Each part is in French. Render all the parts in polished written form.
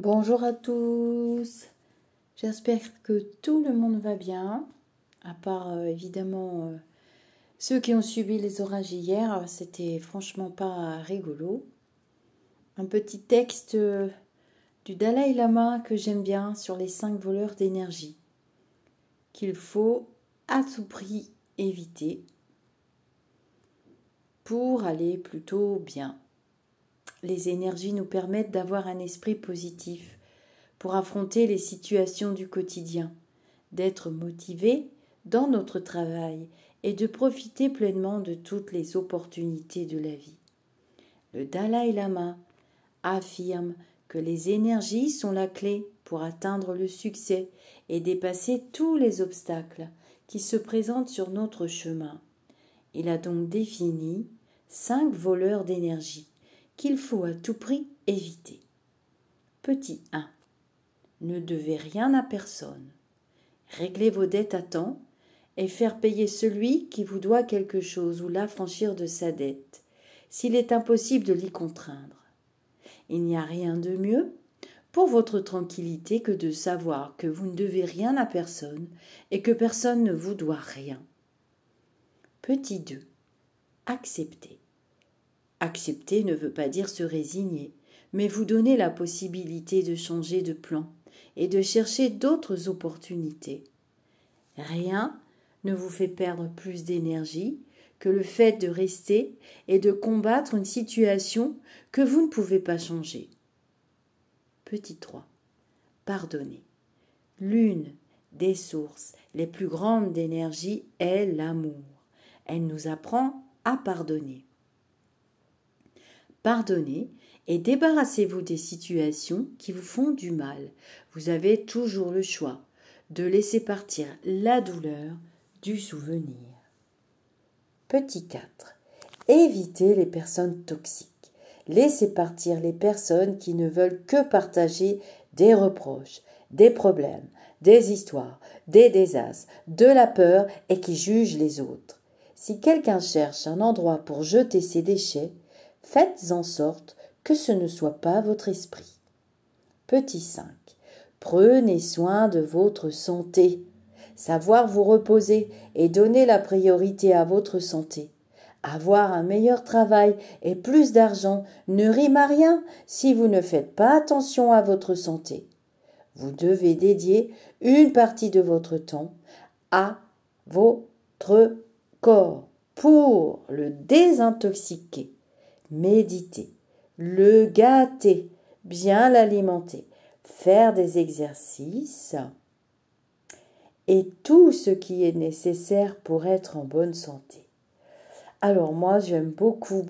Bonjour à tous, j'espère que tout le monde va bien, à part évidemment ceux qui ont subi les orages hier, c'était franchement pas rigolo. Un petit texte du Dalai Lama que j'aime bien sur les 5 voleurs d'énergie, qu'il faut à tout prix éviter pour aller plutôt bien. Les énergies nous permettent d'avoir un esprit positif pour affronter les situations du quotidien, d'être motivés dans notre travail et de profiter pleinement de toutes les opportunités de la vie. Le Dalai Lama affirme que les énergies sont la clé pour atteindre le succès et dépasser tous les obstacles qui se présentent sur notre chemin. Il a donc défini 5 voleurs d'énergie qu'il faut à tout prix éviter. Petit 1. Ne devez rien à personne. Réglez vos dettes à temps et faire payer celui qui vous doit quelque chose ou l'affranchir de sa dette, s'il est impossible de l'y contraindre. Il n'y a rien de mieux pour votre tranquillité que de savoir que vous ne devez rien à personne et que personne ne vous doit rien. Petit 2. Accepter. Accepter ne veut pas dire se résigner, mais vous donner la possibilité de changer de plan et de chercher d'autres opportunités. Rien ne vous fait perdre plus d'énergie que le fait de rester et de combattre une situation que vous ne pouvez pas changer. Petit 3. Pardonner. L'une des sources les plus grandes d'énergie est l'amour. Elle nous apprend à pardonner. Pardonnez et débarrassez-vous des situations qui vous font du mal. Vous avez toujours le choix de laisser partir la douleur du souvenir. Petit 4. Évitez les personnes toxiques. Laissez partir les personnes qui ne veulent que partager des reproches, des problèmes, des histoires, des désastres, de la peur et qui jugent les autres. Si quelqu'un cherche un endroit pour jeter ses déchets, faites en sorte que ce ne soit pas votre esprit. Petit 5. Prenez soin de votre santé. Savoir vous reposer et donner la priorité à votre santé. Avoir un meilleur travail et plus d'argent ne rime à rien si vous ne faites pas attention à votre santé. Vous devez dédier une partie de votre temps à votre corps pour le désintoxiquer. Méditer, le gâter, bien l'alimenter, faire des exercices et tout ce qui est nécessaire pour être en bonne santé. Alors moi, j'aime beaucoup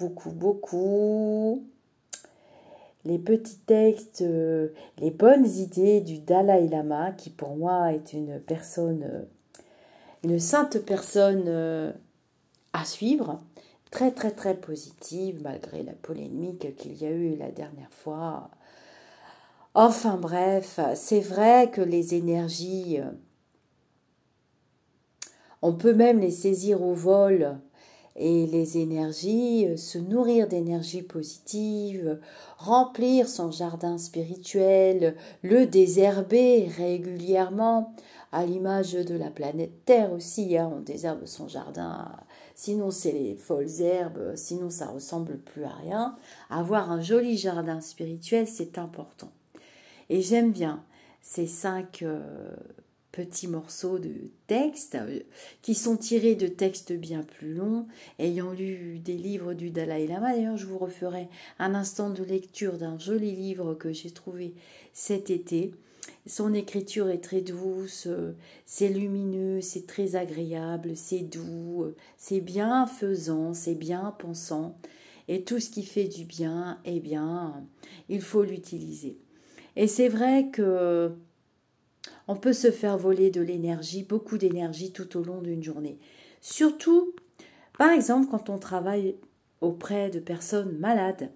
les petits textes, les bonnes idées du Dalai Lama, qui pour moi est une personne, une sainte personne à suivre, très positive, malgré la polémique qu'il y a eu la dernière fois. Enfin bref, c'est vrai que les énergies, on peut même les saisir au vol, et les énergies, se nourrir d'énergie positive, remplir son jardin spirituel, le désherber régulièrement, à l'image de la planète Terre aussi, on désherbe son jardin, sinon c'est les folles herbes, sinon ça ressemble plus à rien. Avoir un joli jardin spirituel, c'est important. Et j'aime bien ces 5 petits morceaux de texte qui sont tirés de textes bien plus longs, ayant lu des livres du Dalai Lama. D'ailleurs, je vous referai un instant de lecture d'un joli livre que j'ai trouvé cet été. Son écriture est très douce, c'est lumineux, c'est très agréable, c'est doux, c'est bienfaisant, c'est bien pensant. Et tout ce qui fait du bien, eh bien, il faut l'utiliser. Et c'est vrai que on peut se faire voler de l'énergie, beaucoup d'énergie tout au long d'une journée. Surtout, par exemple, quand on travaille auprès de personnes malades.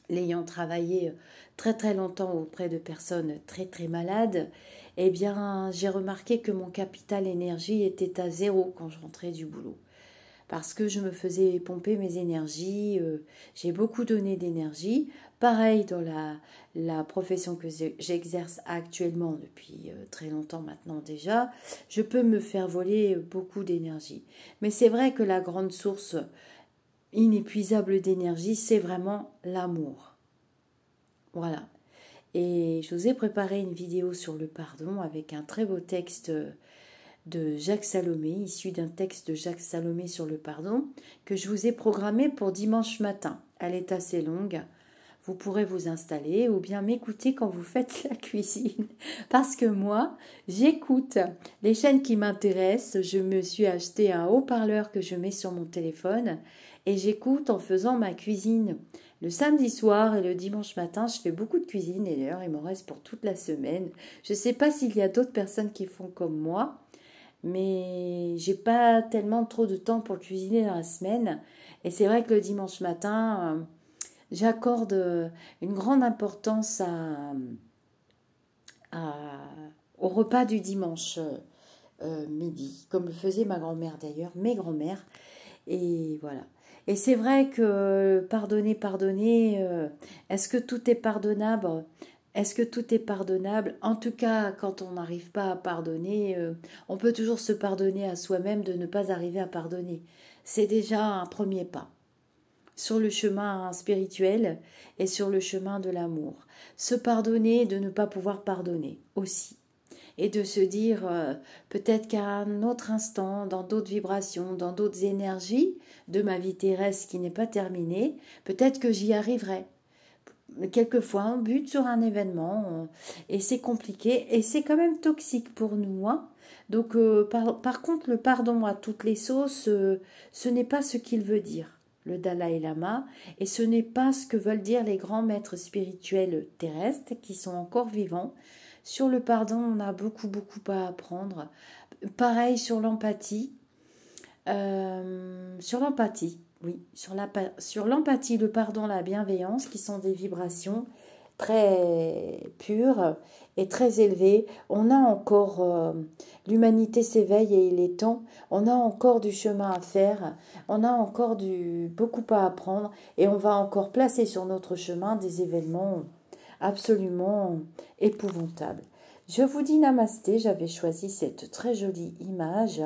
L'ayant travaillé très longtemps auprès de personnes très malades, eh bien, j'ai remarqué que mon capital énergie était à 0 quand je rentrais du boulot. Parce que je me faisais pomper mes énergies, j'ai beaucoup donné d'énergie Pareil dans la profession que j'exerce actuellement depuis très longtemps maintenant déjà, je peux me faire voler beaucoup d'énergie. Mais c'est vrai que la grande source inépuisable d'énergie, c'est vraiment l'amour. Voilà. Et je vous ai préparé une vidéo sur le pardon avec un très beau texte de Jacques Salomé, issu d'un texte de Jacques Salomé sur le pardon, que je vous ai programmé pour dimanche matin. Elle est assez longue. Vous pourrez vous installer ou bien m'écouter quand vous faites la cuisine. Parce que moi, j'écoute les chaînes qui m'intéressent. Je me suis acheté un haut-parleur que je mets sur mon téléphone et j'écoute en faisant ma cuisine. Le samedi soir et le dimanche matin, je fais beaucoup de cuisine et d'ailleurs, il m'en reste pour toute la semaine. Je ne sais pas s'il y a d'autres personnes qui font comme moi, mais j'ai pas tellement trop de temps pour cuisiner dans la semaine. Et c'est vrai que le dimanche matin, j'accorde une grande importance au repas du dimanche midi, comme le faisait ma grand-mère d'ailleurs, mes grands-mères. Et voilà. Et c'est vrai que pardonner, est-ce que tout est pardonnable? Est-ce que tout est pardonnable? En tout cas, quand on n'arrive pas à pardonner, on peut toujours se pardonner à soi-même de ne pas arriver à pardonner. C'est déjà un premier pas sur le chemin spirituel et sur le chemin de l'amour. Se pardonner de ne pas pouvoir pardonner aussi. Et de se dire peut-être qu'à un autre instant, dans d'autres vibrations, dans d'autres énergies de ma vie terrestre qui n'est pas terminée, peut-être que j'y arriverai. Quelquefois, on bute sur un événement et c'est compliqué et c'est quand même toxique pour nous. Hein. Donc, par contre, le pardon à toutes les sauces, ce n'est pas ce qu'il veut dire, le Dalai Lama, et ce n'est pas ce que veulent dire les grands maîtres spirituels terrestres qui sont encore vivants. Sur le pardon, on a beaucoup à apprendre. Pareil sur l'empathie. Sur l'empathie, oui. Sur l'empathie, le pardon, la bienveillance, qui sont des vibrations très pures et très élevées. On a encore... l'humanité s'éveille et il est temps. On a encore du chemin à faire. On a encore beaucoup à apprendre. Et on va encore placer sur notre chemin des événements absolument épouvantable. Je vous dis namasté, j'avais choisi cette très jolie image.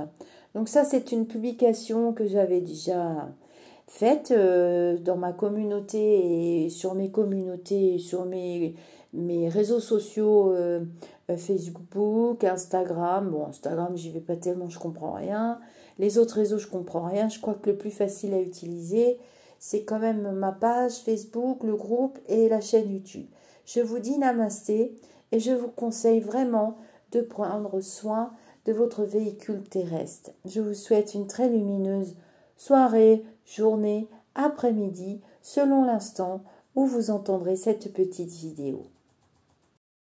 Donc ça, c'est une publication que j'avais déjà faite dans ma communauté et sur mes communautés, sur mes réseaux sociaux, Facebook, Instagram. Bon, Instagram, j'y vais pas tellement, je comprends rien. Les autres réseaux, je comprends rien. Je crois que le plus facile à utiliser, c'est quand même ma page Facebook, le groupe et la chaîne YouTube. Je vous dis namasté et je vous conseille vraiment de prendre soin de votre véhicule terrestre. Je vous souhaite une très lumineuse soirée, journée, après-midi, selon l'instant où vous entendrez cette petite vidéo.